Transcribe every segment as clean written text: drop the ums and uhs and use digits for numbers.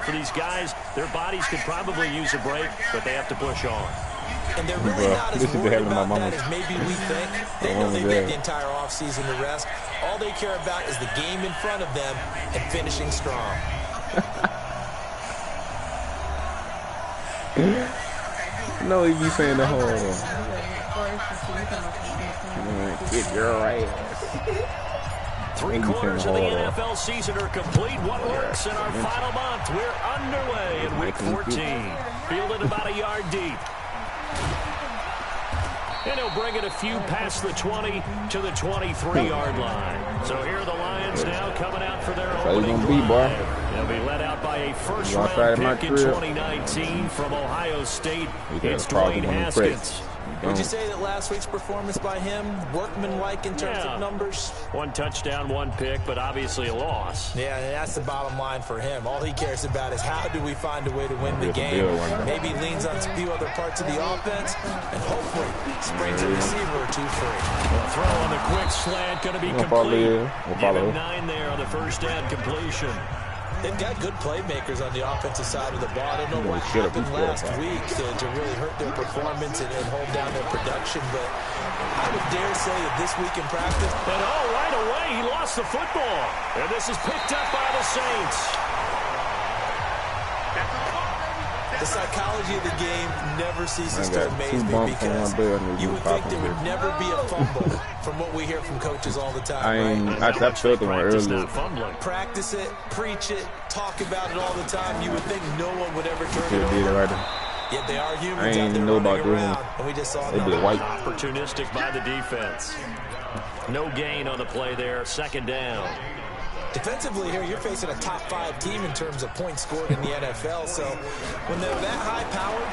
for these guys. Their bodies could probably use a break, but they have to push on. And they're really not as worried about that as maybe we think. They know they've got the entire offseason to rest. All they care about is the game in front of them and finishing strong. No, he be saying the whole get your ass. 3 quarters of the NFL season are complete. What works in our final month? We're underway in week 14. Fielded about a yard deep. And he'll bring it a few past the 20 to the 23-yard line. So here are the Lions now coming out for their opening drive. They'll be led out by a first-round pick in 2019 from Ohio State. It's Dwayne Haskins. Would you say that last week's performance by him, workmanlike in terms of numbers? 1 touchdown, 1 pick, but obviously a loss. Yeah, and that's the bottom line for him. All he cares about is how do we find a way to win the game. Maybe he leans on a few other parts of the offense, and hopefully springs a receiver or 2 free. The throw on the quick slant going to be complete. Give him 9 there on the first down completion. They've got good playmakers on the offensive side of the ball. I don't know what happened last week to really hurt their performance and hold down their production, but I would dare say that this week in practice. And right away, he lost the football. And this is picked up by the Saints. The psychology of the game never ceases to amaze me because you would think there would never be a fumble from what we hear from coaches all the time. I felt the one earlier. Practice it, preach it, talk about it all the time. You would think no one would ever turn it over. Yet they are humans out there running around, and we just saw it. Opportunistic by the defense. No gain on the play there. Second down. Defensively here, you're facing a top 5 team in terms of points scored in the NFL. So when they're that high powered,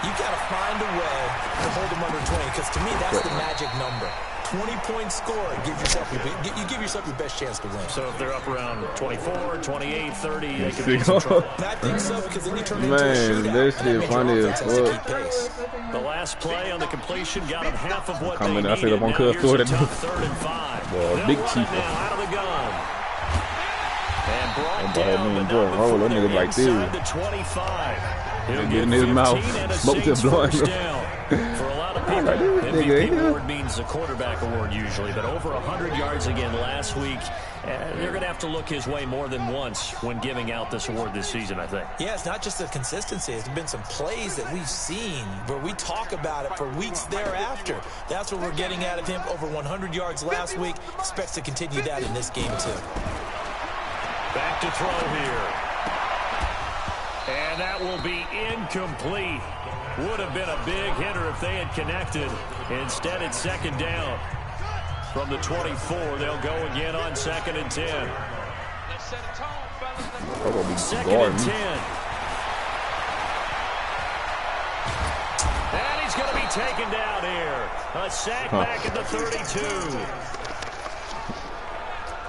you got to find a way to hold them under 20. Because to me, that's the magic number. 20 points scored. You give yourself your best chance to win. So if they're up around 24, 28, 30, they could be some trouble. I think so, because then you turn into a shootout. This is funny as fuck. The last play on the completion got them half of what they needed. I said I'm on cut for it. 3rd and 5. Well, big chief. Out of the gun. And brought down that nigga like this. The 25. He'll get in his mouth. Smoke to blowing. For a lot of people, MVP award means the quarterback award usually, but over 100 yards again last week. They're going to have to look his way more than once when giving out this award this season, I think. Yeah, it's not just the consistency. It's been some plays that we've seen where we talk about it for weeks thereafter. That's what we're getting out of him. Over 100 yards last week. Expects to continue that in this game, too. Back to throw here. And that will be incomplete. Would have been a big hitter if they had connected. Instead, it's second down. From the 24, they'll go again on 2nd and 10. Second and 10. And he's going to be taken down here. A sack back at the 32.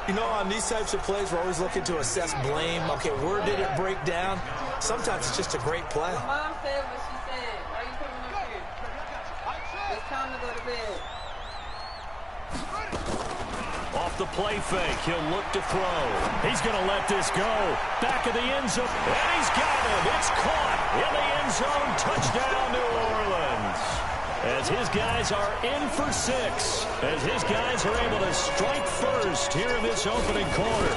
You know, on these types of plays, we're always looking to assess blame. Okay, where did it break down? Sometimes it's just a great play. Mom said what she said. Why are you coming up here? It's time to go to bed. Off the play fake, he'll look to throw. He's going to let this go. Back of the end zone, and he's got it. It's caught in the end zone. Touchdown, New Orleans. As his guys are in for 6. As his guys are able to strike first here in this opening quarter.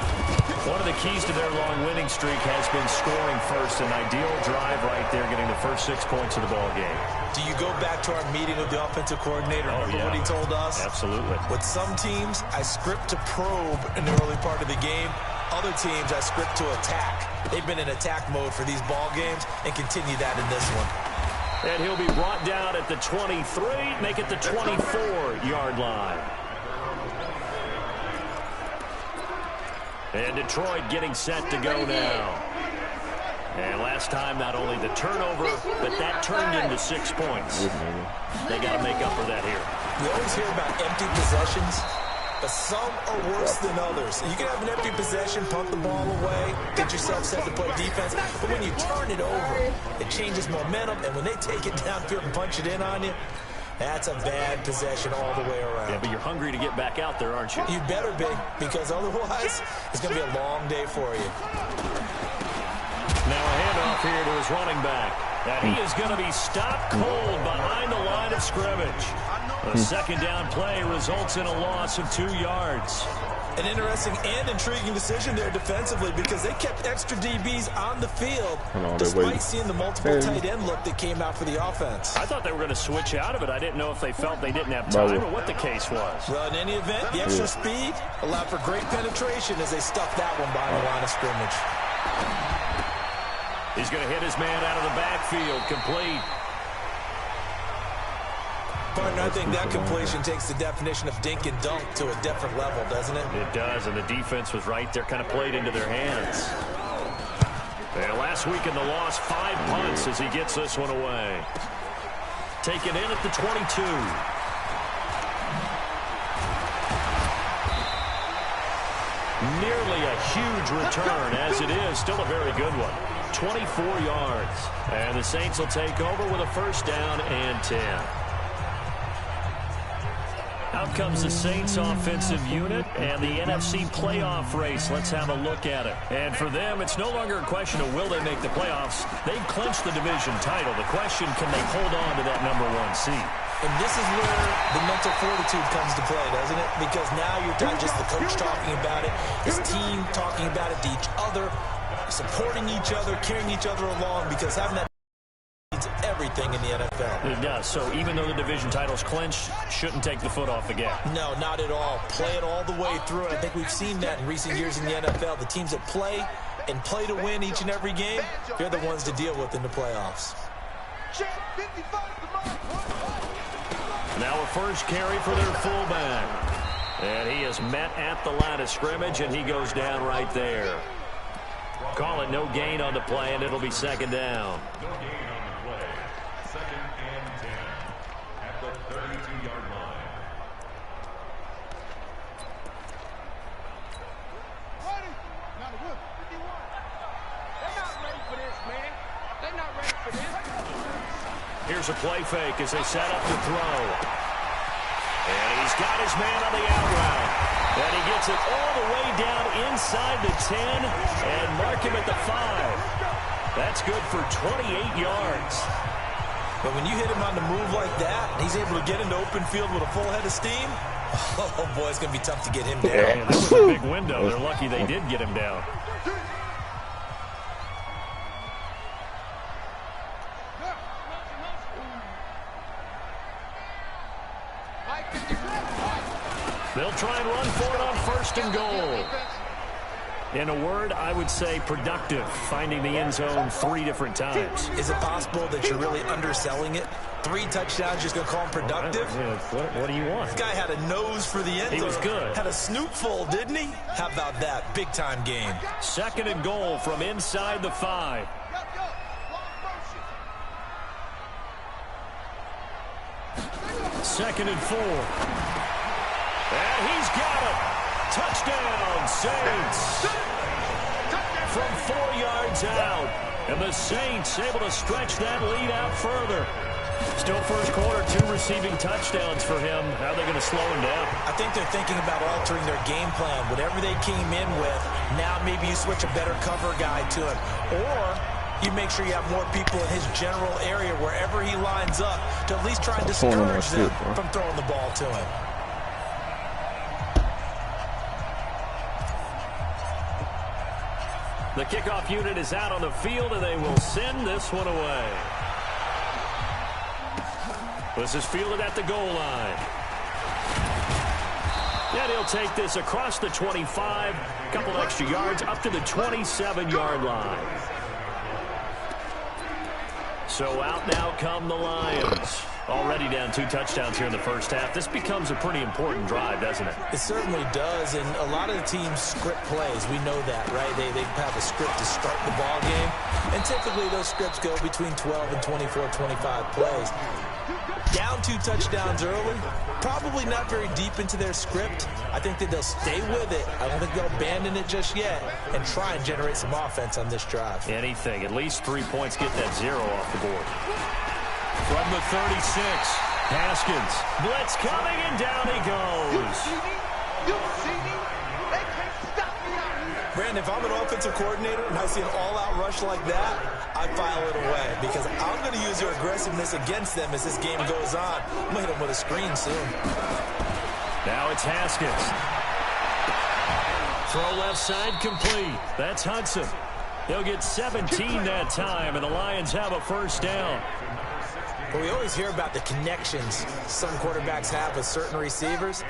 One of the keys to their long winning streak has been scoring first. An ideal drive right there, getting the first 6 points of the ball game. Do you go back to our meeting with the offensive coordinator? Remember what he told us? Absolutely. With some teams, I script to probe in the early part of the game. Other teams, I script to attack. They've been in attack mode for these ball games and continue that in this one. And he'll be brought down at the 23, make it the 24-yard line. And Detroit getting set to go now. And last time, not only the turnover, but that turned into 6 points. They got to make up for that here. We always hear about empty possessions, but some are worse than others. You can have an empty possession, punt the ball away, get yourself set to play defense, but when you turn it over, it changes momentum, and when they take it downfield and punch it in on you, that's a bad possession all the way around. Yeah, but you're hungry to get back out there, aren't you? You better be, because otherwise, it's going to be a long day for you. Now a off here to his running back. And he is going to be stopped cold behind the line of scrimmage. A second down play results in a loss of 2 yards. An interesting and intriguing decision there defensively because they kept extra DBs on the field despite seeing the multiple tight end look that came out for the offense. I thought they were going to switch out of it. I didn't know if they felt they didn't have time or what the case was. Well, in any event, the extra speed allowed for great penetration as they stuffed that one behind the line of scrimmage. He's going to hit his man out of the backfield, complete. Partner, I think that completion takes the definition of dink and dunk to a different level, doesn't it? It does, and the defense was right there, kind of played into their hands. And last week in the loss, 5 punts as he gets this one away. Taken in at the 22. Nearly a huge return, as it is. Still a very good one. 24 yards. And the Saints will take over with a first down and 10. Out comes the Saints offensive unit and the NFC playoff race. Let's have a look at it. And for them, it's no longer a question of will they make the playoffs. They've clinched the division title. The question, can they hold on to that #1 seed? And this is where the mental fortitude comes to play, doesn't it? Because now you're not just the coach talking about it, his team talking about it to each other, supporting each other, carrying each other along, because having that means everything in the NFL. It does. So even though the division title's clinched, shouldn't take the foot off the gas. No, not at all. Play it all the way through. I think we've seen that in recent years in the NFL. The teams that play and play to win each and every game, they're the ones to deal with in the playoffs. Now a first carry for their fullback. And he is met at the line of scrimmage, and he goes down right there. Call it no gain on the play, and it'll be second down. No gain on the play. Second and 10 at the 32-yard line. They're not ready for this, man. They're not ready for this. Here's a play fake as they set up to throw. And he's got his man on the out route. And he gets it all the way down inside the 10 and mark him at the 5. That's good for 28 yards. But when you hit him on the move like that, and he's able to get into open field with a full head of steam, oh boy, it's going to be tough to get him down. Yeah, that was a big window. They're lucky they did get him down. They'll try and run for it on first and goal. In a word, I would say productive, finding the end zone 3 different times. Is it possible that you're really underselling it? 3 touchdowns, just going to call him productive? What do you want? This guy had a nose for the end zone. He was good. Had a snootful, didn't he? How about that? Big-time game. Second and goal from inside the 5. Second and 4. And he's got it. Touchdown, Saints. From 4 yards out. And the Saints able to stretch that lead out further. Still first quarter, 2 receiving touchdowns for him. How are they going to slow him down? I think they're thinking about altering their game plan. Whatever they came in with, now maybe you switch a better cover guy to him. Or you make sure you have more people in his general area wherever he lines up to at least try and discourage them from throwing the ball to him. The kickoff unit is out on the field, and they will send this one away. This is fielded at the goal line. And he'll take this across the 25, a couple extra yards, up to the 27-yard line. So out now come the Lions. Already down 2 touchdowns here in the first half. This becomes a pretty important drive, doesn't it? It certainly does, and a lot of the teams script plays. We know that, right? They have a script to start the ball game, and typically those scripts go between 12 and 24, 25 plays. Down 2 touchdowns early, probably not very deep into their script. I think that they'll stay with it. I don't think they'll abandon it just yet and try and generate some offense on this drive. Anything. At least 3 points, get that 0 off the board. From the 36, Haskins. Blitz coming, and down he goes. You see me? They can't stop me out here. Man, if I'm an offensive coordinator and I see an all-out rush like that, I file it away because I'm going to use your aggressiveness against them as this game goes on. I'm going to hit them with a screen soon. Now it's Haskins. Throw left side complete. That's Hudson. He'll get 17 that time, and the Lions have a first down. Well, we always hear about the connections some quarterbacks have with certain receivers.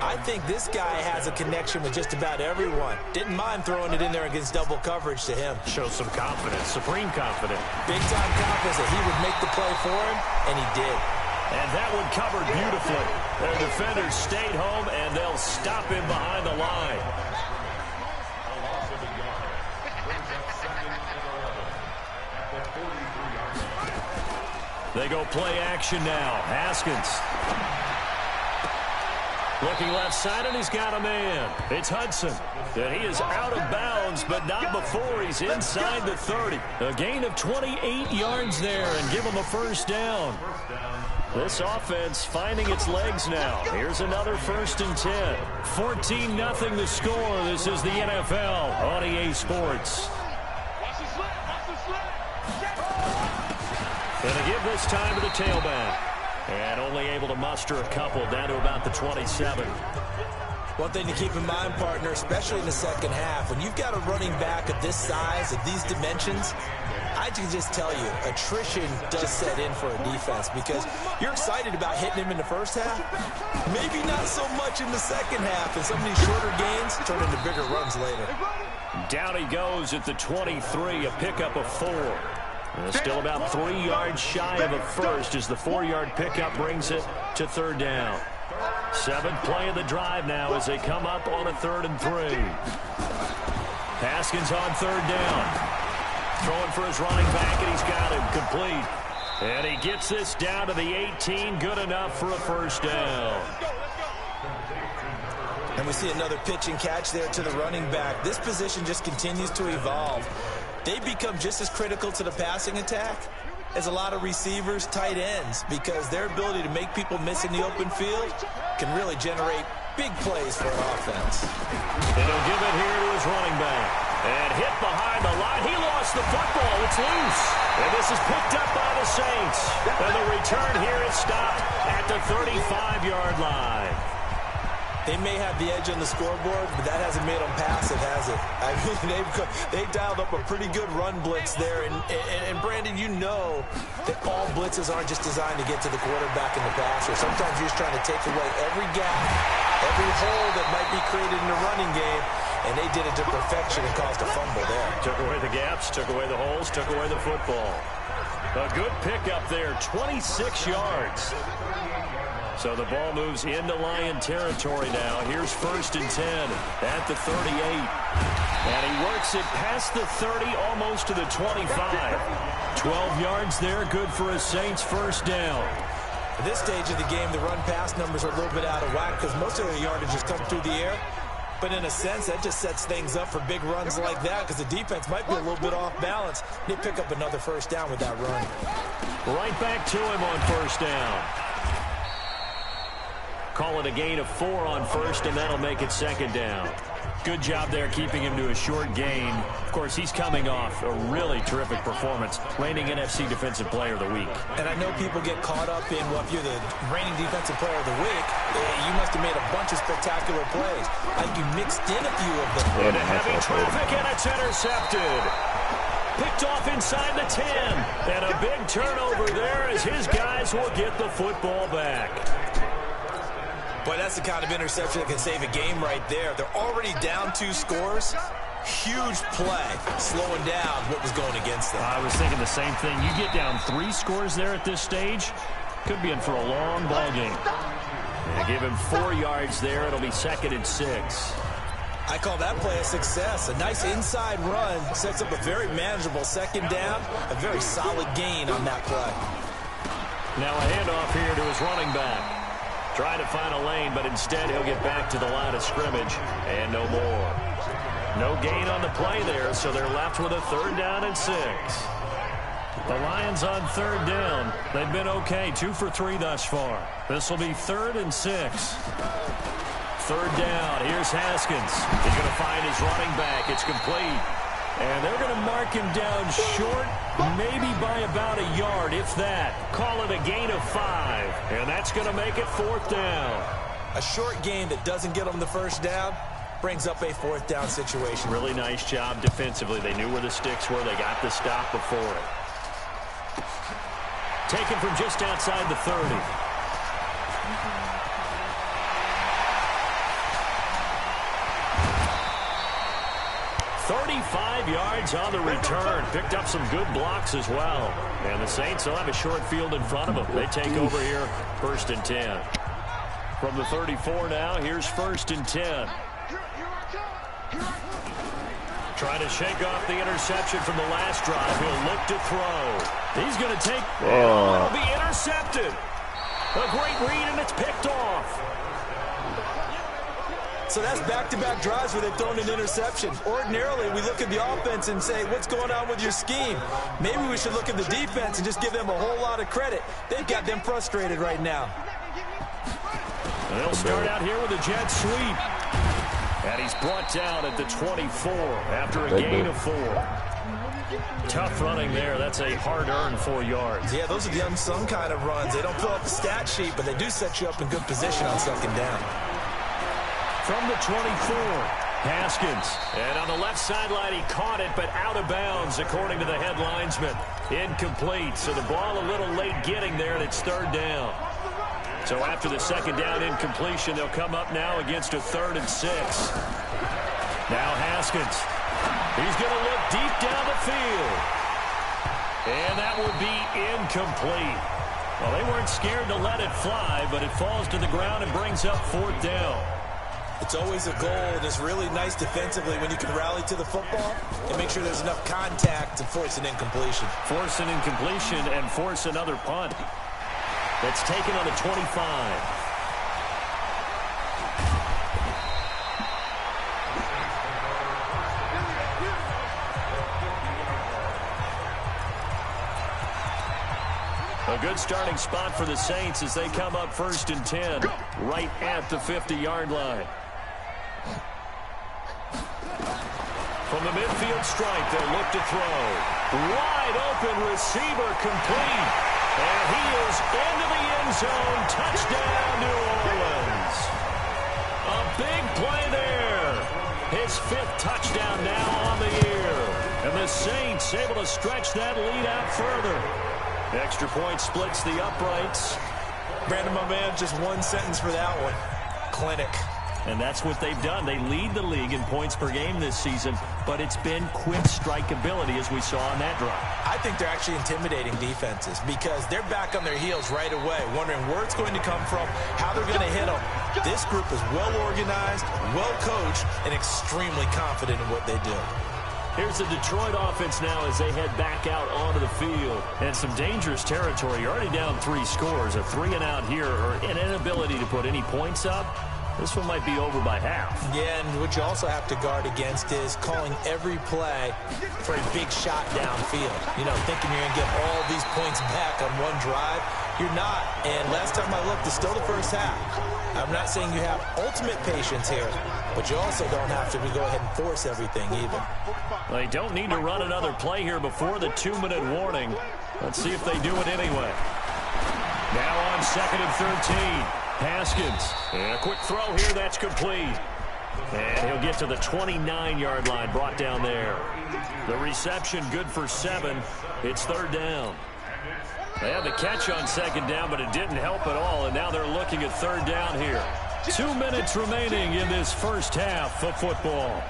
I think this guy has a connection with just about everyone. Didn't mind throwing it in there against double coverage to him. Shows some confidence, supreme confidence. Big-time confidence that he would make the play for him, and he did. And that one covered beautifully. Their defenders stayed home, and they'll stop him behind the line. They go play action now. Haskins. Looking left side, and he's got a man. It's Hudson. And he is out of bounds, but not before he's inside the 30. A gain of 28 yards there, and give him a first down. This offense finding its legs now. Here's another 1st and 10. 14-0 the score. This is the NFL on EA Sports. Going to give this time to the tailback. And only able to muster a couple down to about the 27. One thing to keep in mind, partner, especially in the second half, when you've got a running back of this size, of these dimensions, I can just tell you, attrition does set in for a defense because you're excited about hitting him in the first half. Maybe not so much in the second half, and some of these shorter gains turn into bigger runs later. Down he goes at the 23, a pickup of 4. Still about 3 yards shy of a first as the 4-yard pickup brings it to 3rd down. 7th play of the drive now as they come up on a 3rd and 3. Haskins on 3rd down. Throwing for his running back, and he's got him complete. And he gets this down to the 18, good enough for a first down. And we see another pitch and catch there to the running back. This position just continues to evolve. They become just as critical to the passing attack as a lot of receivers, tight ends, because their ability to make people miss in the open field can really generate big plays for an offense. And he'll give it here to his running back. And hit behind the line. He lost the football. It's loose. And this is picked up by the Saints. And the return here is stopped at the 35-yard line. They may have the edge on the scoreboard, but that hasn't made them passive, has it? I mean, they've dialed up a pretty good run blitz there. And Brandon, you know that all blitzes aren't just designed to get to the quarterback in the passer. Sometimes you're just trying to take away every gap, every hole that might be created in the running game. And they did it to perfection and caused a fumble there. Took away the gaps, took away the holes, took away the football. A good pickup there, 26 yards. So the ball moves into Lion territory now. Here's 1st and 10 at the 38. And he works it past the 30, almost to the 25. 12 yards there, good for a Saints first down. At this stage of the game, the run-pass numbers are a little bit out of whack because most of the yardage has come through the air. But in a sense, that just sets things up for big runs like that because the defense might be a little bit off balance. They pick up another first down with that run. Right back to him on first down. Call it a gain of 4 on first, and that'll make it 2nd down. Good job there keeping him to a short gain. Of course, he's coming off a really terrific performance, reigning NFC Defensive Player of the Week. And I know people get caught up in, well, if you're the reigning Defensive Player of the Week, you must have made a bunch of spectacular plays. I think you mixed in a few of them. Into heavy traffic, and it's intercepted. Picked off inside the 10. And a big turnover there as his guys will get the football back. Boy, that's the kind of interception that can save a game right there. They're already down 2 scores. Huge play, slowing down what was going against them. I was thinking the same thing. You get down 3 scores there at this stage, could be in for a long ball game. And give him 4 yards there. It'll be 2nd and 6. I call that play a success. A nice inside run sets up a very manageable 2nd down. A very solid gain on that play. Now a handoff here to his running back. Trying to find a lane, but instead he'll get back to the line of scrimmage and no more. No gain on the play there, so they're left with a 3rd down and 6. The Lions on 3rd down. They've been okay, 2 for 3 thus far. This will be 3rd and 6. third down. Here's Haskins. He's going to find his running back. It's complete. And they're going to mark him down short, maybe by about a yard, if that. Call it a gain of 5. And that's going to make it fourth down. A short gain that doesn't get them the first down brings up a fourth down situation. Really nice job defensively. They knew where the sticks were. They got the stop before it. Taken from just outside the 30. "35 yards on the return." Picked up some good blocks as well. And the Saints will have a short field in front of them. They take over here, 1st and 10. From the 34 now, here's 1st and 10. Trying to shake off the interception from the last drive. He'll look to throw. He's going to take... It'll be intercepted. A great read, and it's picked off. So that's back-to-back drives where they've thrown an interception. Ordinarily, we look at the offense and say, what's going on with your scheme? Maybe we should look at the defense and just give them a whole lot of credit. They've got them frustrated right now. And they'll start out here with a jet sweep. And he's brought down at the 24 after a gain of 4. Tough running there. That's a hard-earned 4 yards. Yeah, those are the unsung kind of runs. They don't fill up the stat sheet, but they do set you up in good position on 2nd down. From the 24, Haskins. And on the left sideline, he caught it, but out of bounds, according to the head linesman. Incomplete. So the ball a little late getting there, and it's 3rd down. So after the 2nd down incompletion, they'll come up now against a 3rd and 6. Now Haskins. He's going to look deep down the field. And that would be incomplete. Well, they weren't scared to let it fly, but it falls to the ground and brings up 4th down. It's always a goal, and it's really nice defensively when you can rally to the football and make sure there's enough contact to force an incompletion. Force an incompletion and force another punt. That's taken on the 25. A good starting spot for the Saints as they come up 1st and 10, right at the 50-yard line. From the midfield stripe, they'll look to throw. Wide open receiver, complete. And he is into the end zone. Touchdown, New Orleans. A big play there. His 5th touchdown now on the year. And the Saints able to stretch that lead out further. Extra point splits the uprights. Brandon, my man, just one sentence for that one. Clinic. And that's what they've done. They lead the league in points per game this season, but it's been quick strike ability as we saw on that drive. I think they're actually intimidating defenses because they're back on their heels right away, wondering where it's going to come from, how they're going to hit them. This group is well organized, well coached, and extremely confident in what they do. Here's the Detroit offense now as they head back out onto the field. And some dangerous territory. You're already down 3 scores. A 3-and-out here or an inability to put any points up. This one might be over by half. Yeah, and what you also have to guard against is calling every play for a big shot downfield. You know, thinking you're going to get all these points back on one drive. You're not. And last time I looked, it's still the first half. I'm not saying you have ultimate patience here, but you also don't have to go ahead and force everything either. Well, they don't need to run another play here before the 2-minute warning. Let's see if they do it anyway. Now on 2nd and 13. Haskins. And a quick throw here. That's complete. And he'll get to the 29-yard line. Brought down there. The reception good for 7. It's 3rd down. They had the catch on 2nd down, but it didn't help at all. And now they're looking at 3rd down here. 2 minutes remaining in this first half of football.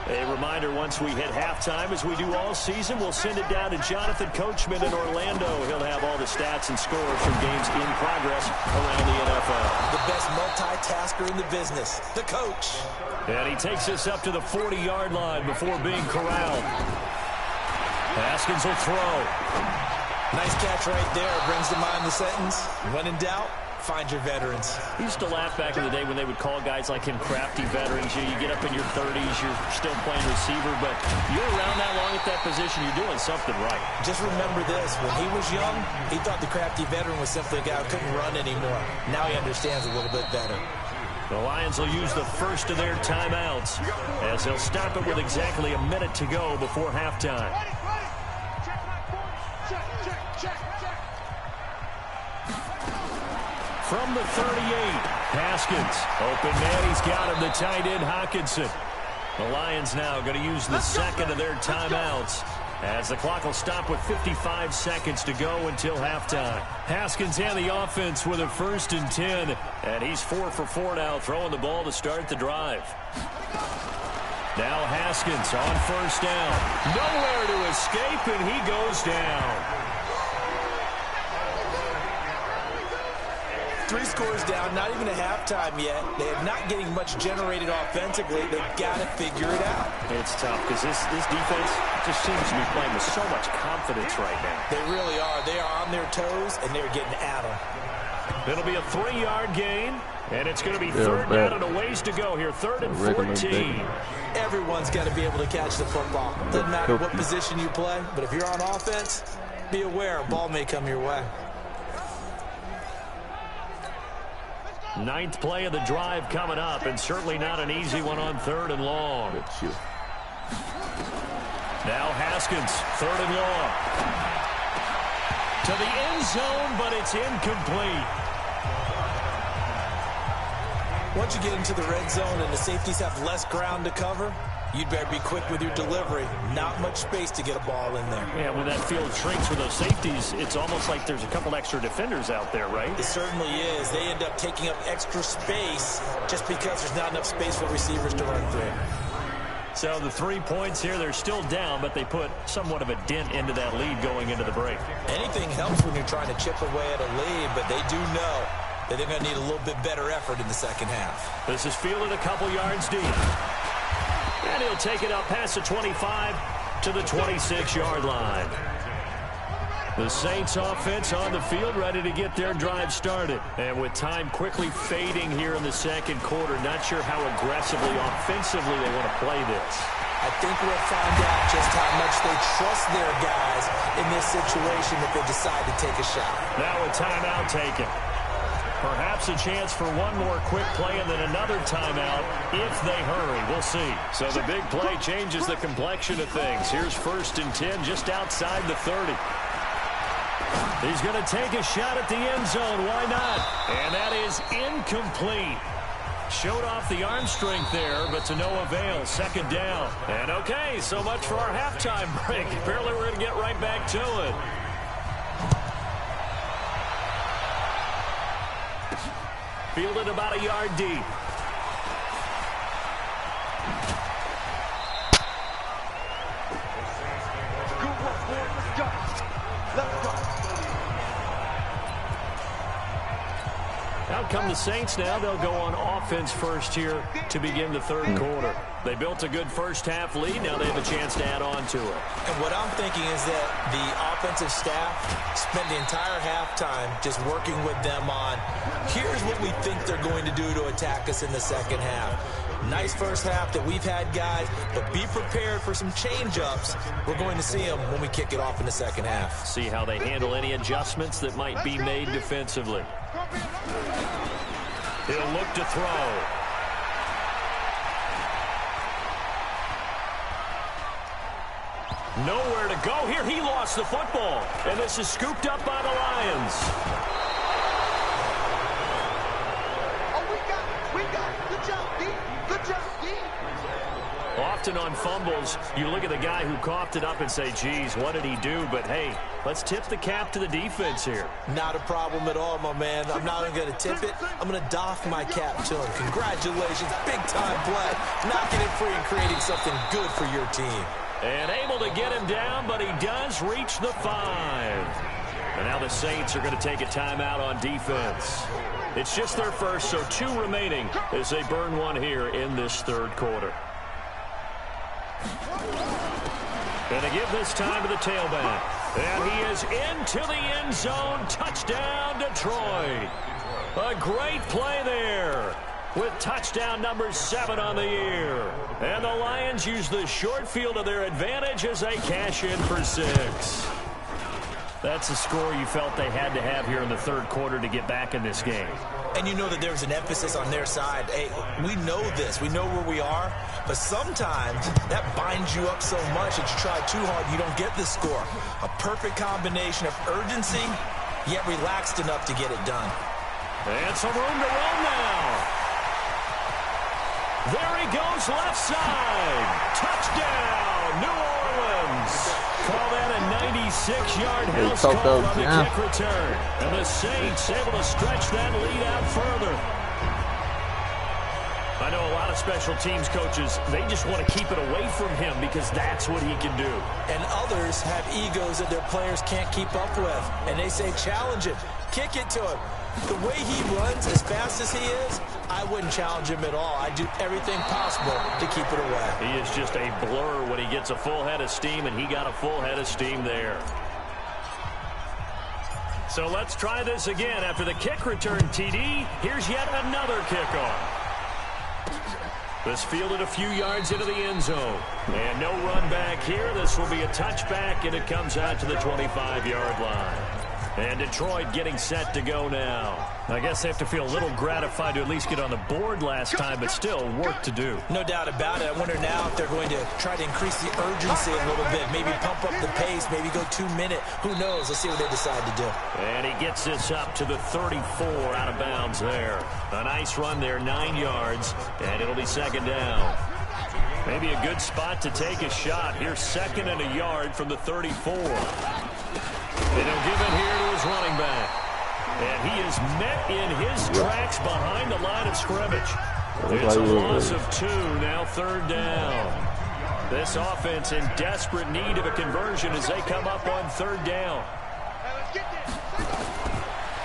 A reminder, once we hit halftime, as we do all season, we'll send it down to Jonathan Coachman in Orlando. He'll have all the stats and scores from games in progress around the NFL. The best multitasker in the business, the coach. And he takes us up to the 40-yard line before being corralled. Haskins will throw. Nice catch right there. Brings to mind the sentence, when in doubt, find your veterans. He used to laugh back in the day when they would call guys like him crafty veterans. You get up in your 30s, you're still playing receiver, but you're around that long at that position, you're doing something right. Just remember this, when he was young, he thought the crafty veteran was simply a guy who couldn't run anymore. Now he understands a little bit better. The Lions will use the first of their timeouts as they'll stop it with exactly a minute to go before halftime. From the 38, Haskins. Open man, he's got him, the tight end, Hockenson. The Lions now going to use the second of their timeouts as the clock will stop with 55 seconds to go until halftime. Haskins and the offense with a 1st and 10, and he's 4 for 4 now, throwing the ball to start the drive. Now Haskins on 1st down. Nowhere to escape, and he goes down. 3 scores down, not even a halftime yet. They are not getting much generated offensively. They've got to figure it out. It's tough because this defense just seems to be playing with so much confidence right now. They really are. They are on their toes, and they're getting at them. It'll be a 3-yard gain, and it's going to be 3rd down and a ways to go here. 3rd and 14. Everyone's got to be able to catch the football. Doesn't matter what position you play, but if you're on offense, be aware a ball may come your way. 9th play of the drive coming up, and certainly not an easy one on 3rd and long. Now Haskins, 3rd and long. To the end zone, but it's incomplete. Once you get into the red zone and the safeties have less ground to cover, you'd better be quick with your delivery. Not much space to get a ball in there. Yeah, when that field shrinks with those safeties, it's almost like there's a couple extra defenders out there, right? It certainly is. They end up taking up extra space just because there's not enough space for receivers to run through. So the 3 points here, they're still down, but they put somewhat of a dent into that lead going into the break. Anything helps when you're trying to chip away at a lead, but they do know that they're going to need a little bit better effort in the second half. This is fielded a couple yards deep. And he'll take it up past the 25 to the 26-yard line. The Saints offense on the field ready to get their drive started. And with time quickly fading here in the second quarter, not sure how aggressively, offensively they want to play this. I think we'll find out just how much they trust their guys in this situation if they decide to take a shot. Now a timeout taken. Perhaps a chance for one more quick play and then another timeout if they hurry. We'll see. So the big play changes the complexion of things. Here's 1st and 10 just outside the 30. He's going to take a shot at the end zone. Why not? And that is incomplete. Showed off the arm strength there, but to no avail. 2nd down. And okay, so much for our halftime break. Apparently we're going to get right back to it. Fielded about a yard deep. Good work, boys. Let's go. Let's go. Out come the Saints now. They'll go on offense first here to begin the 3rd quarter. They built a good first half lead. Now they have a chance to add on to it. And what I'm thinking is that the offensive staff spent the entire halftime just working with them on, here's what we think they're going to do to attack us in the second half. Nice first half that we've had, guys, but be prepared for some change-ups. We're going to see them when we kick it off in the second half. See how they handle any adjustments that might be made defensively. He'll look to throw. Nowhere to go here. He lost the football, and this is scooped up by the Lions. Oh, we got it. Good job, D. Good job, D. Often on fumbles, you look at the guy who coughed it up and say, geez, what did he do? But, hey, let's tip the cap to the defense here. Not a problem at all, my man. I'm not even going to tip it. I'm going to doff my cap to him. Congratulations. Big-time play. Knocking it free and creating something good for your team. And able to get him down, but he does reach the 5. And now the Saints are going to take a timeout on defense. It's just their first, so 2 remaining as they burn one here in this 3rd quarter. And to give this time to the tailback. And he is into the end zone. Touchdown, Detroit. A great play there with touchdown number 7 on the year. And the Lions use the short field to their advantage as they cash in for 6. That's a score you felt they had to have here in the third quarter to get back in this game. And you know that there's an emphasis on their side. Hey, we know this. We know where we are. But sometimes that binds you up so much that you try too hard, you don't get the score. A perfect combination of urgency, yet relaxed enough to get it done. And some room to run now. There he goes, left side. Touchdown, New Orleans. Call that a 96-yard house call on the kick return. And the Saints able to stretch that lead out further. I know a lot of special teams coaches, they just want to keep it away from him because that's what he can do. And others have egos that their players can't keep up with. And they say, challenge it, kick it to him. The way he runs as fast as he is, I wouldn't challenge him at all. I'd do everything possible to keep it away. He is just a blur when he gets a full head of steam, and he got a full head of steam there. So let's try this again. After the kick return TD, here's yet another kickoff. This fielded a few yards into the end zone. And no run back here. This will be a touchback, and it comes out to the 25-yard line. And Detroit getting set to go now. I guess they have to feel a little gratified to at least get on the board last time, but still work to do. No doubt about it. I wonder now if they're going to try to increase the urgency a little bit, maybe pump up the pace, maybe go 2-minute. Who knows? Let's see what they decide to do. And he gets this up to the 34 out of bounds there. A nice run there, 9 yards, and it'll be second down. Maybe a good spot to take a shot. Here's second and a yard from the 34. And he'll give it here to his running back. And he is met in his tracks behind the line of scrimmage. It's a loss of 2, now third down. This offense in desperate need of a conversion as they come up on third down.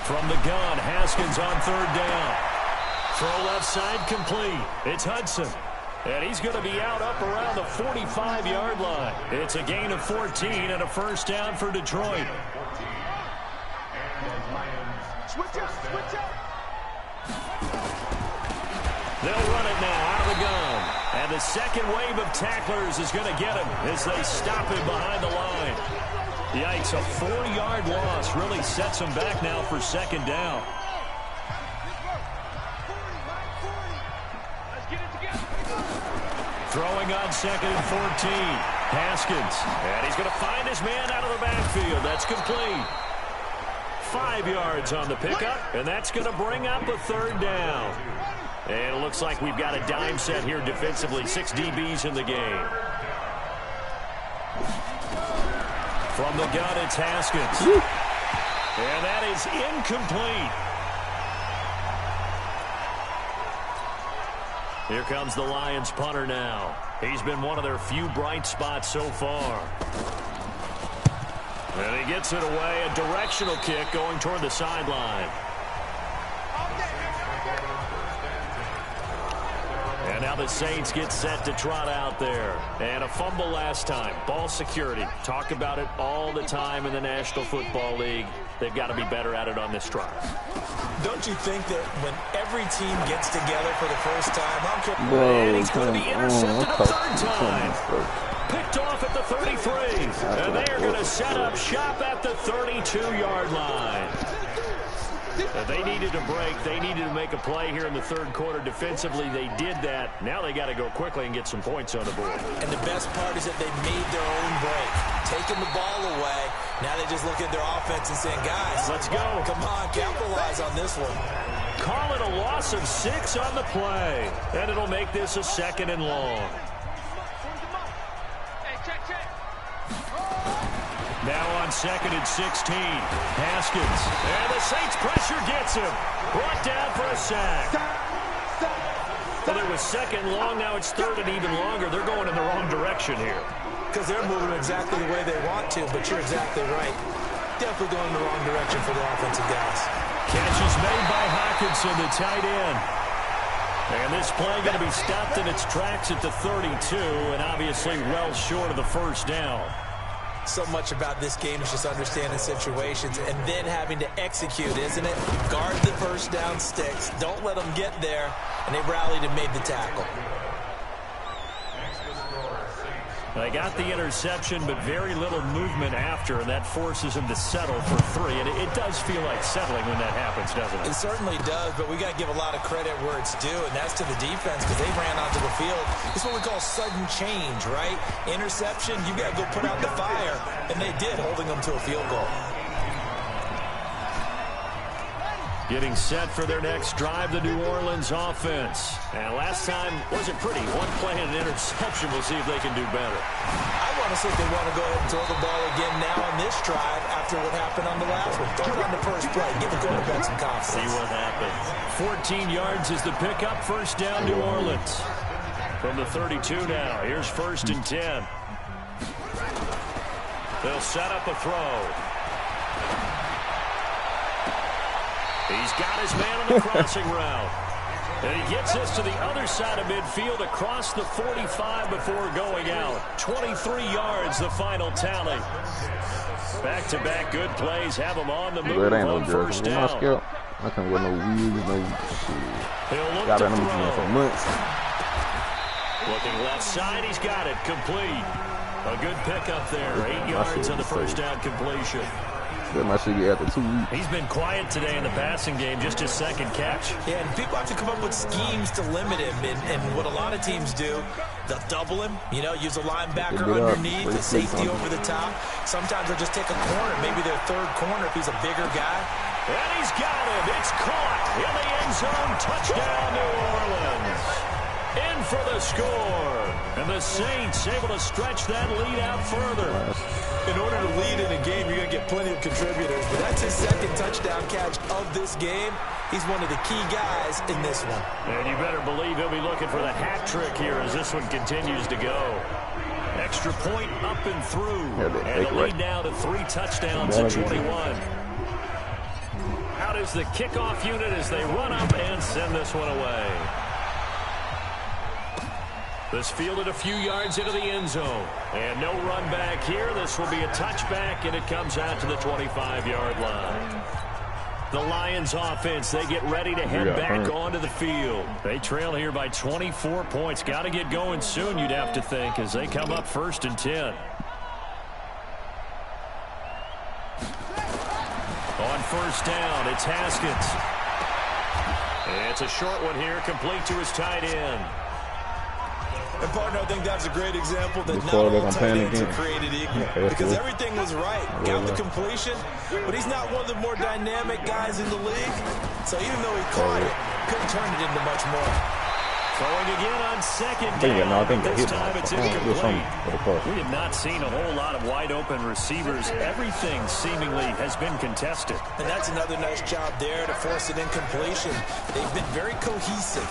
From the gun, Haskins on third down. Throw left side complete. It's Hudson. And he's going to be out up around the 45-yard line. It's a gain of 14 and a first down for Detroit. Switch up, switch up. They'll run it now out of the gun. And the second wave of tacklers is going to get him as they stop him behind the line. Yikes, a 4-yard loss really sets him back now for second down. Throwing on second and 14. Haskins. And he's going to find his man out of the backfield. That's complete. 5 yards on the pickup. And that's going to bring up a third down. And it looks like we've got a dime set here defensively. 6 DBs in the game. From the gun, it's Haskins. And that is incomplete. Here comes the Lions punter now. He's been one of their few bright spots so far. And he gets it away. A directional kick going toward the sideline. And now the Saints get set to trot out there. And a fumble last time. Ball security. Talk about it all the time in the National Football League. They've got to be better at it on this drive. Don't you think that when every team gets together for the first time, and he's going to be intercepted a third time. Picked off at the 33. And they are going to set up shop at the 32-yard line. They needed a break. They needed to make a play here in the third quarter defensively. They did that. Now they got to go quickly and get some points on the board. And the best part is that they made their own break. Taking the ball away. Now they just look at their offense and saying, guys, let's go. Come on, capitalize on this one. Call it a loss of 6 on the play. And it'll make this a second and long. Now on second and 16, Haskins. And the Saints pressure gets him. Brought down for a sack. Well, it was second long. Now it's third and even longer. They're going in the wrong direction here. Because they're moving exactly the way they want to, but you're exactly right. Definitely going in the wrong direction for the offensive guys. Catch is made by Hawkinson, the tight end. And this play going to be stopped in its tracks at the 32, and obviously well short of the first down. So much about this game is just understanding situations and then having to execute, isn't it? Guard the first down sticks. Don't let them get there. And they rallied and made the tackle. They got the interception, but very little movement after, and that forces him to settle for 3. And it does feel like settling when that happens, doesn't it? It certainly does, but we got to give a lot of credit where it's due, and that's to the defense because they ran onto the field. It's what we call sudden change, right? Interception, you got to go put out the fire, and they did, holding them to a field goal. Getting set for their next drive, the New Orleans offense. And last time wasn't pretty. One play and an interception. We'll see if they can do better. I want to see if they want to go ahead and throw the ball again now on this drive after what happened on the last one. Throw it on the first play. Give the quarterback some confidence. See what happens. 14 yards is the pickup. First down, New Orleans. From the 32 now. Here's 1st and 10. They'll set up a throw. He's got his man on the crossing route. And he gets this to the other side of midfield across the 45 before going out. 23 yards, the final tally. Back-to-back good plays have him on the move on first down. I can't wear no wigs, no shit. He'll look Got to that throw. for months. Looking left side, he's got it. Complete. A good pickup there. 8 yards on the first down completion. My shit get after 2 weeks. He's been quiet today in the passing game, just his second catch. Yeah, and people have to come up with schemes to limit him. And what a lot of teams do, they'll double him, use a linebacker underneath, a safety over the top. Sometimes they'll just take a corner, maybe their third corner if he's a bigger guy. And he's got him. It's caught in the end zone. Touchdown, New Orleans. In for the score. And the Saints able to stretch that lead out further. In order to lead in a game, you're going to get plenty of contributors. But that's his second touchdown catch of this game. He's one of the key guys in this one. And you better believe he'll be looking for the hat trick here as this one continues to go. Extra point up and through. And the lead now to 3 touchdowns at 21. Out is the kickoff unit as they run up and send this one away. This fielded a few yards into the end zone. And no run back here. This will be a touchback, and it comes out to the 25-yard line. The Lions offense, they get ready to head back onto the field. They trail here by 24 points. Got to get going soon, you'd have to think, as they come up 1st and 10. On first down, it's Haskins. It's a short one here, complete to his tight end. And, partner, I think that's a great example that not all tight ends are created equal. Because everything was right. Got the completion, but he's not one of the more dynamic guys in the league. So even though he caught it, couldn't turn it into much more. Throwing again on second down. This time it's incomplete. We have not seen a whole lot of wide-open receivers. Everything seemingly has been contested. And that's another nice job there to force an incompletion. They've been very cohesive,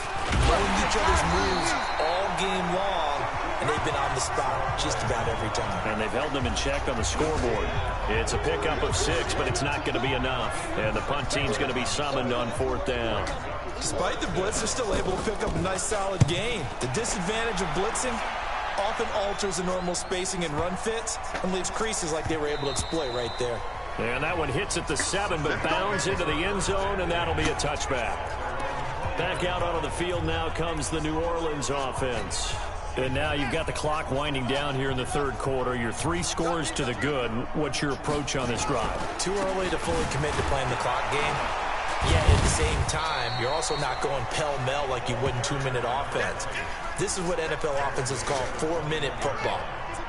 knowing each other's moves all game long, and they've been on the spot just about every time. And they've held them in check on the scoreboard. It's a pickup of 6, but it's not going to be enough. And the punt team's going to be summoned on 4th down. Despite the blitz, they're still able to pick up a nice, solid gain. The disadvantage of blitzing often alters the normal spacing and run fits and leaves creases like they were able to exploit right there. And that one hits at the 7, but bounds into the end zone, and that'll be a touchback. Back out onto the field now comes the New Orleans offense. And now you've got the clock winding down here in the 3rd quarter. Your 3 scores to the good. What's your approach on this drive? Too early to fully commit to playing the clock game. Yet at the same time, you're also not going pell-mell like you would in 2-minute offense. This is what NFL offenses call 4-minute football.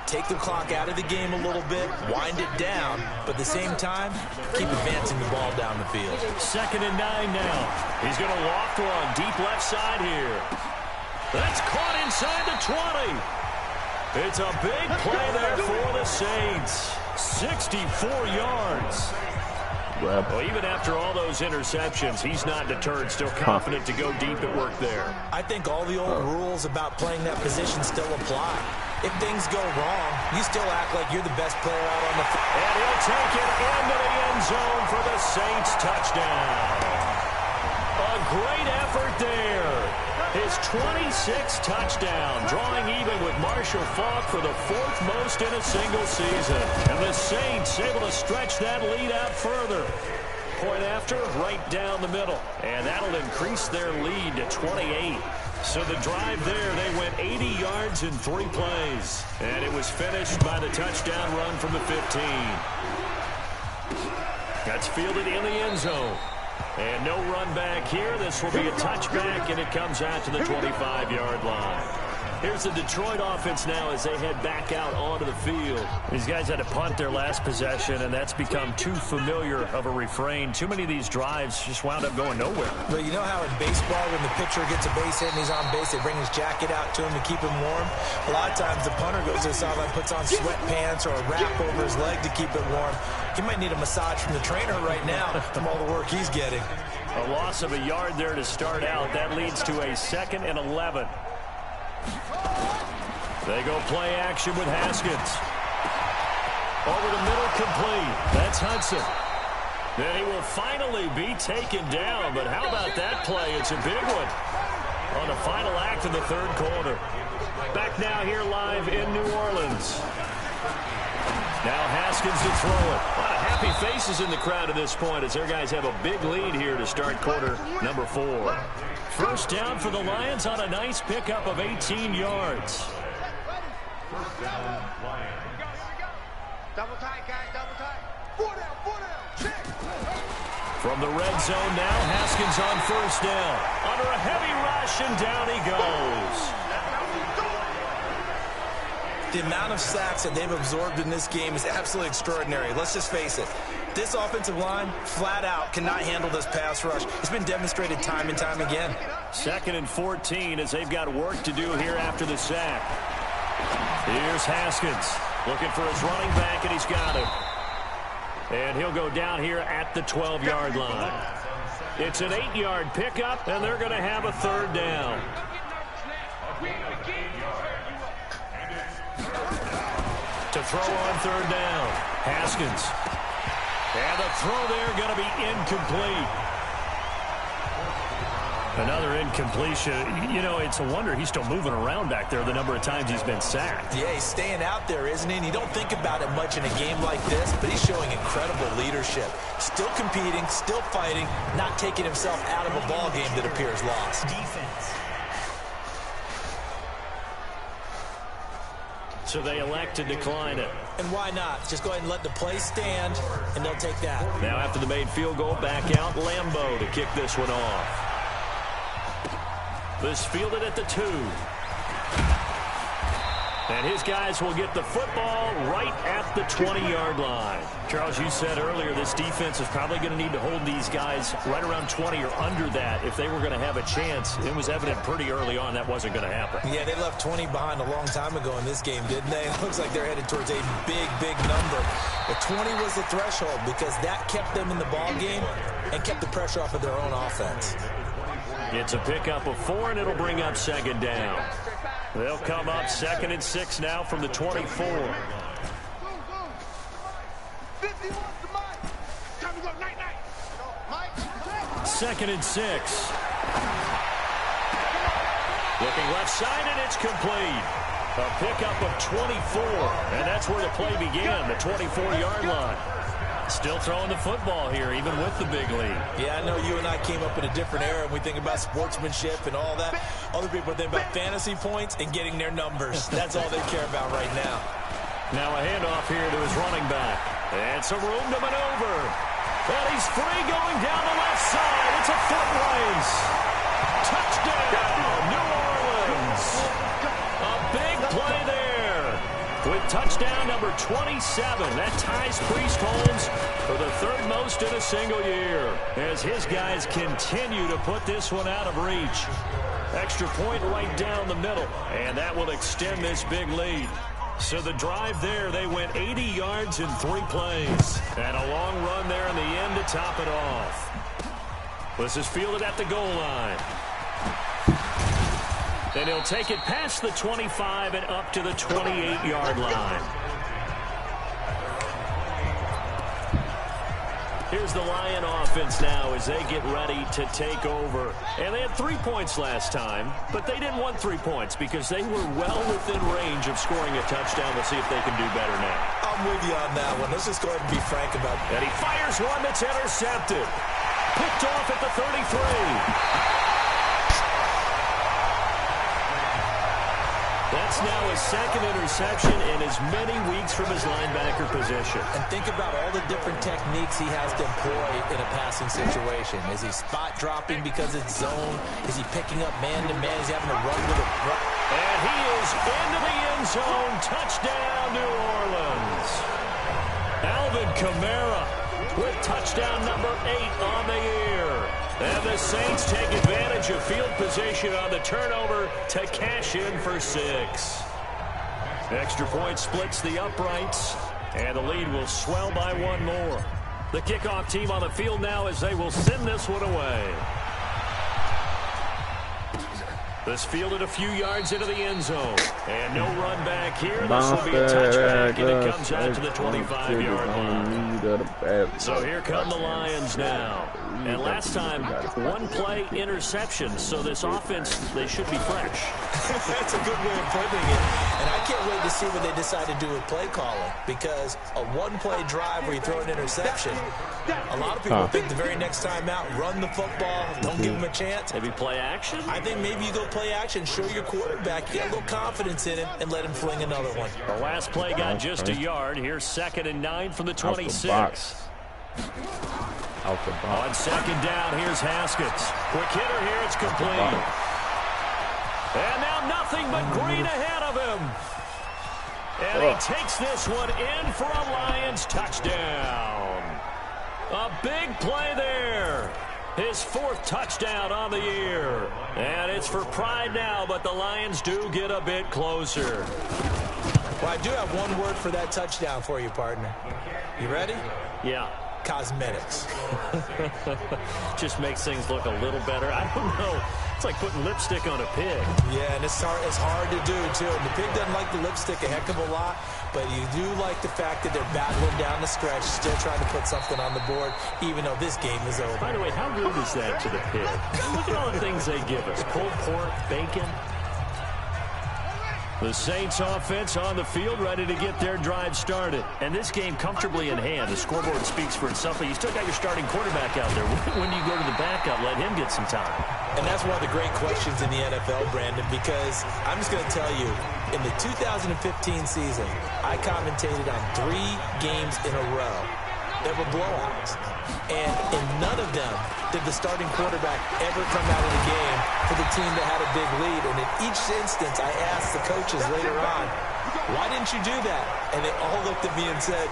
Take the clock out of the game a little bit, wind it down, but at the same time, keep advancing the ball down the field. 2nd and 9 now. He's going to loft one deep left side here. That's caught inside the 20. It's a big play there for the Saints. 64 yards. Well, even after all those interceptions, he's not deterred, still confident to go deep at work there. I think all the old rules about playing that position still apply. If things go wrong, you still act like you're the best player out on the field. And he'll take it into the end zone for the Saints touchdown. A great effort there. His 26th touchdown, drawing even with Marshall Faulk for the 4th most in a single season. And the Saints able to stretch that lead out further. Point after, right down the middle. And that'll increase their lead to 28. So the drive there, they went 80 yards in 3 plays. And it was finished by the touchdown run from the 15. That's fielded in the end zone. And no run back here. This will be a touchback, and it comes out to the 25-yard line. Here's the Detroit offense now as they head back out onto the field. These guys had to punt their last possession, and that's become too familiar of a refrain. Too many of these drives just wound up going nowhere. Well, you know how in baseball when the pitcher gets a base hit and he's on base, they bring his jacket out to him to keep him warm? A lot of times the punter goes to the sideline, puts on sweatpants or a wrap over his leg to keep it warm. He might need a massage from the trainer right now from all the work he's getting. A loss of a yard there to start out. That leads to a 2nd and 11. They go play action with Haskins. Over the middle, complete. That's Hudson. Then he will finally be taken down, but how about that play? It's a big one on the final act of the 3rd quarter. Back now here live in New Orleans. Now Haskins to throw it. A lot of happy faces in the crowd at this point as their guys have a big lead here to start quarter number 4. First down for the Lions on a nice pickup of 18 yards. First down, Lions. Double tight, guys, double tight. 4 down, check. From the red zone now, Haskins on first down. Under a heavy rush, and down he goes. The amount of sacks that they've absorbed in this game is absolutely extraordinary. Let's just face it. This offensive line, flat out, cannot handle this pass rush. It's been demonstrated time and time again. 2nd and 14 as they've got work to do here after the sack. Here's Haskins looking for his running back, and he's got him. And he'll go down here at the 12-yard line. It's an 8-yard pickup, and they're going to have a 3rd down. To throw on 3rd down, Haskins. And the throw there going to be incomplete. Another incompletion. You know, it's a wonder he's still moving around back there the number of times he's been sacked. Yeah, he's staying out there, isn't he? And you don't think about it much in a game like this, but he's showing incredible leadership. Still competing, still fighting, not taking himself out of a ball game that appears lost. Defense. So they elect to decline it. And why not? Just go ahead and let the play stand, and they'll take that. Now after the made field goal, back out Lambeau to kick this one off. This fielded at the 2. And his guys will get the football right at the 20-yard line. Charles, you said earlier this defense is probably going to need to hold these guys right around 20 or under that if they were going to have a chance. It was evident pretty early on that wasn't going to happen. Yeah, they left 20 behind a long time ago in this game, didn't they? It looks like they're headed towards a big, big number. But 20 was the threshold because that kept them in the ball game and kept the pressure off of their own offense. It's a pickup of 4, and it'll bring up 2nd down. They'll come up 2nd and 6 now from the 24. 2nd and 6. Looking left side, and it's complete. A pickup of 24, and that's where the play began, the 24-yard line. Still throwing the football here, even with the big lead. Yeah, I know you and I came up in a different era, and we think about sportsmanship and all that. Other people think about fantasy points and getting their numbers. That's all they care about right now. Now a handoff here to his running back. And some room to maneuver. And he's free going down the left side. It's a foot race. Touchdown, New Orleans. A big play there. With touchdown number 27, that ties Priest Holmes for the 3rd most in a single year as his guys continue to put this one out of reach. Extra point right down the middle, and that will extend this big lead. So the drive there, they went 80 yards in 3 plays. And a long run there in the end to top it off. This is fielded at the goal line. And he'll take it past the 25 and up to the 28-yard line. Here's the Lion offense now as they get ready to take over. And they had 3 points last time, but they didn't want 3 points because they were well within range of scoring a touchdown. We'll see if they can do better now. I'm with you on that one. Let's just go ahead and be frank about it. And he fires one that's intercepted. Picked off at the 33. That's now his second interception in as many weeks from his linebacker position. And think about all the different techniques he has to employ in a passing situation. Is he spot dropping because it's zone? Is he picking up man-to-man? Is he having to run with a... And he is into the end zone. Touchdown, New Orleans. Alvin Kamara with touchdown number 8 on the year. And the Saints take advantage of field position on the turnover to cash in for 6. Extra point splits the uprights, and the lead will swell by 1 more. The kickoff team on the field now as they will send this one away. This fielded a few yards into the end zone. And no run back here. This will be a touchback, and it comes out to the 25-yard line. So here come the Lions now. And last time, 1-play interception. So this offense, they should be fresh. That's a good way of putting it. And I can't wait to see what they decide to do with play calling. Because a 1-play drive where you throw an interception, a lot of people think the very next time out, run the football, don't give them a chance. Maybe play action? I think maybe you go play action, show your quarterback, get a little confidence in him, and let him fling another one. The last play got just a yard. Here's 2nd and 9 from the 26. On second down, here's Haskins. Quick hitter here, it's complete. And now nothing but green ahead of him. And he takes this one in for a Lions touchdown. A big play there. His 4th touchdown on the year. And it's for pride now, but the Lions do get a bit closer. Well, I do have one word for that touchdown for you, partner. You ready? Yeah. Cosmetics. Just makes things look a little better. I don't know. It's like putting lipstick on a pig. Yeah, and it's hard to do, too. And the pig doesn't like the lipstick a heck of a lot, but you do like the fact that they're battling down the stretch, still trying to put something on the board, even though this game is over. By the way, how rude is that to the pig? Look at all the things they give us. Pulled pork, bacon. The Saints offense on the field, ready to get their drive started. And this game comfortably in hand. The scoreboard speaks for itself, but you still got your starting quarterback out there. When do you go to the backup? Let him get some time. And that's one of the great questions in the NFL, Brandon, because I'm just going to tell you, in the 2015 season, I commentated on 3 games in a row. There were blowouts. And in none of them did the starting quarterback ever come out of the game for the team that had a big lead. And in each instance, I asked the coaches later on, why didn't you do that? And they all looked at me and said,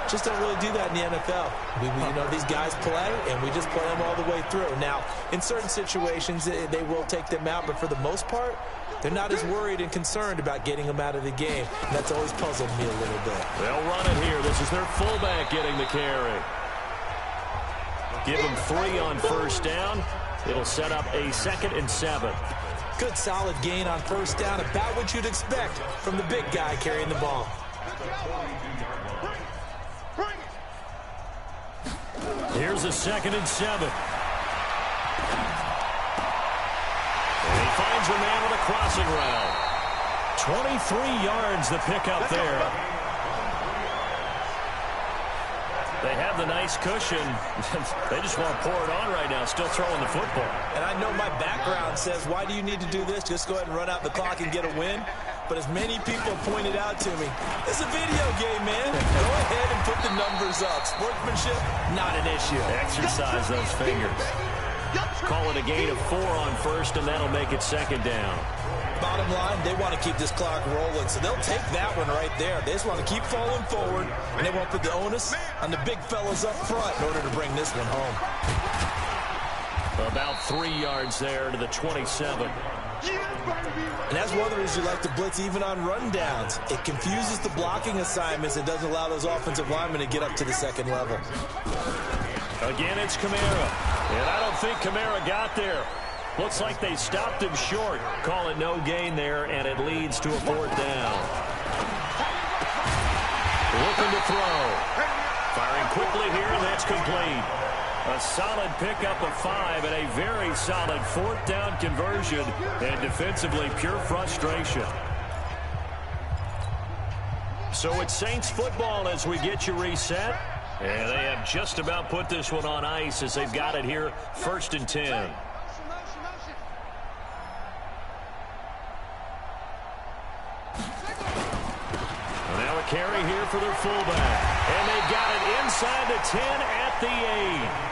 just don't really do that in the NFL. You know, these guys play, and we just play them all the way through. Now, in certain situations, they will take them out, but for the most part, they're not as worried and concerned about getting them out of the game. And that's always puzzled me a little bit. They'll run it here. This is their fullback getting the carry. Give them 3 on first down. It'll set up a 2nd and 7. Good solid gain on first down. About what you'd expect from the big guy carrying the ball. Here's a 2nd and 7. And he finds a man with a crossing route. 23 yards the pickup there. They have the nice cushion. They just want to pour it on right now, still throwing the football. And I know my background says, why do you need to do this? Just go ahead and run out the clock and get a win. But as many people pointed out to me, it's a video game, man. Go ahead and put the numbers up. Sportsmanship, not an issue. Exercise those fingers. Call it a gain of 4 on first, and that'll make it 2nd down. Bottom line, they want to keep this clock rolling, so they'll take that one right there. They just want to keep falling forward, and they won't put the onus on the big fellas up front in order to bring this one home. About 3 yards there to the 27. And that's one of the reasons you like to blitz even on rundowns. It confuses the blocking assignments. It doesn't allow those offensive linemen to get up to the 2nd level. Again, it's Kamara. And I don't think Kamara got there. Looks like they stopped him short. Call it no gain there, and it leads to a 4th down. Looking to throw. Firing quickly here, and that's complete. A solid pickup of 5 and a very solid 4th down conversion, and defensively pure frustration. So it's Saints football as we get you reset. And they have just about put this one on ice as they've got it here, 1st and 10. for their fullback. And they've got it inside the 10 at the 8.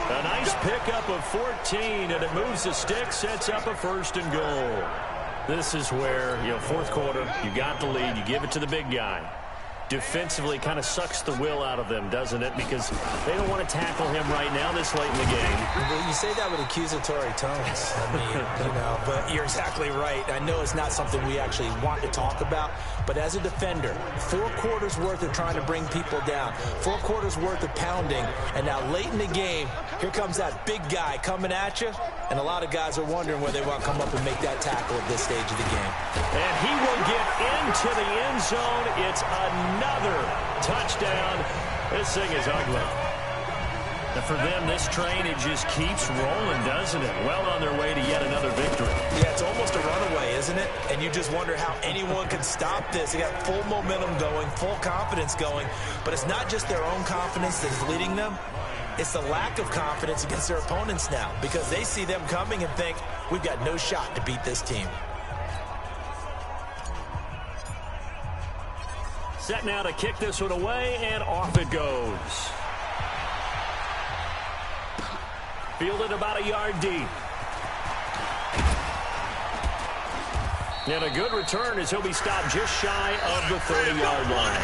A nice pickup of 14, and it moves the stick, sets up a 1st and goal. This is where, fourth quarter, you got the lead, you give it to the big guy. Defensively kind of sucks the will out of them, doesn't it? Because they don't want to tackle him right now this late in the game. Well, you say that with accusatory tones. I mean, but you're exactly right. I know it's not something we actually want to talk about, but as a defender, 4 quarters worth of trying to bring people down, 4 quarters worth of pounding, and now late in the game, here comes that big guy coming at you, and a lot of guys are wondering whether they want to come up and make that tackle at this stage of the game. And he will get into the end zone. It's another touchdown. This thing is ugly. And for them, this train, it just keeps rolling, doesn't it? Well on their way to yet another victory. Yeah, it's almost a runaway, isn't it? And you just wonder how anyone can stop this. They got full momentum going, full confidence going. But it's not just their own confidence that's leading them. It's the lack of confidence against their opponents now, because they see them coming and think, we've got no shot to beat this team. Set now to kick this one away, and off it goes. Fielded about a yard deep. And a good return as he'll be stopped just shy of the 30-yard line.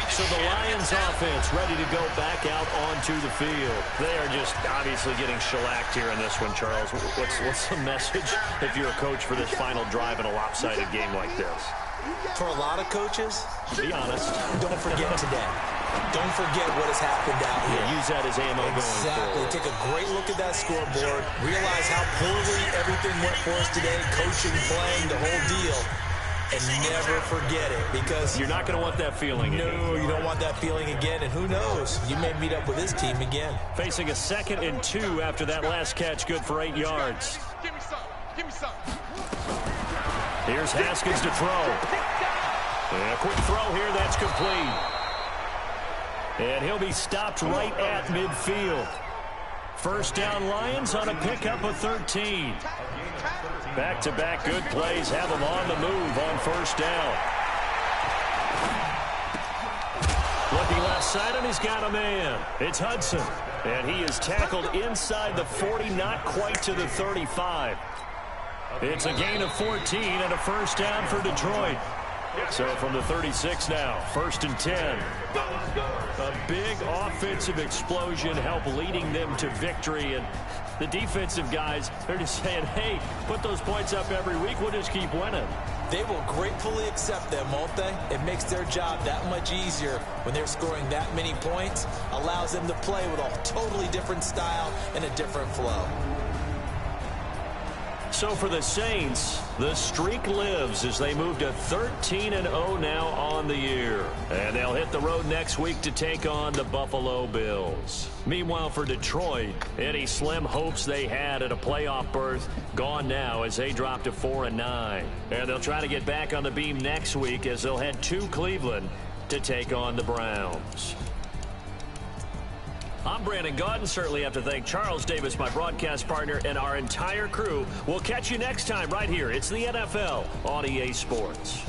So the Lions offense ready to go back out onto the field. They are just obviously getting shellacked here in this one, Charles. What's the message if you're a coach for this final drive in a lopsided game like this? For a lot of coaches, be honest, don't forget today. Don't forget what has happened out here. Yeah, use that as ammo going forward. Take a great look at that scoreboard. Realize how poorly everything went for us today. Coaching, playing, the whole deal. And never forget it, because you're not going to want that feeling again. No, you don't want that feeling again. And who knows? You may meet up with this team again. Facing a 2nd and 2 after that last catch, good for 8 yards. Give me some. Give me some. Here's Haskins to throw. And a quick throw here, that's complete. And he'll be stopped right at midfield. First down Lions on a pickup of 13. Back-to-back good plays have them on the move on first down. Looking left side, and he's got a man. It's Hudson. And he is tackled inside the 40, not quite to the 35. It's a gain of 14 and a first down for Detroit. So from the 36 now, 1st and 10. A big offensive explosion help leading them to victory. And the defensive guys, they're just saying, hey, put those points up every week. We'll just keep winning. They will gratefully accept them, won't they? It makes their job that much easier when they're scoring that many points. Allows them to play with a totally different style and a different flow. So for the Saints, the streak lives as they move to 13-0 now on the year. And they'll hit the road next week to take on the Buffalo Bills. Meanwhile for Detroit, any slim hopes they had at a playoff berth gone now as they drop to 4-9. And they'll try to get back on the beam next week as they'll head to Cleveland to take on the Browns. I'm Brandon Gaudin. Certainly have to thank Charles Davis, my broadcast partner, and our entire crew. We'll catch you next time right here. It's the NFL on EA Sports.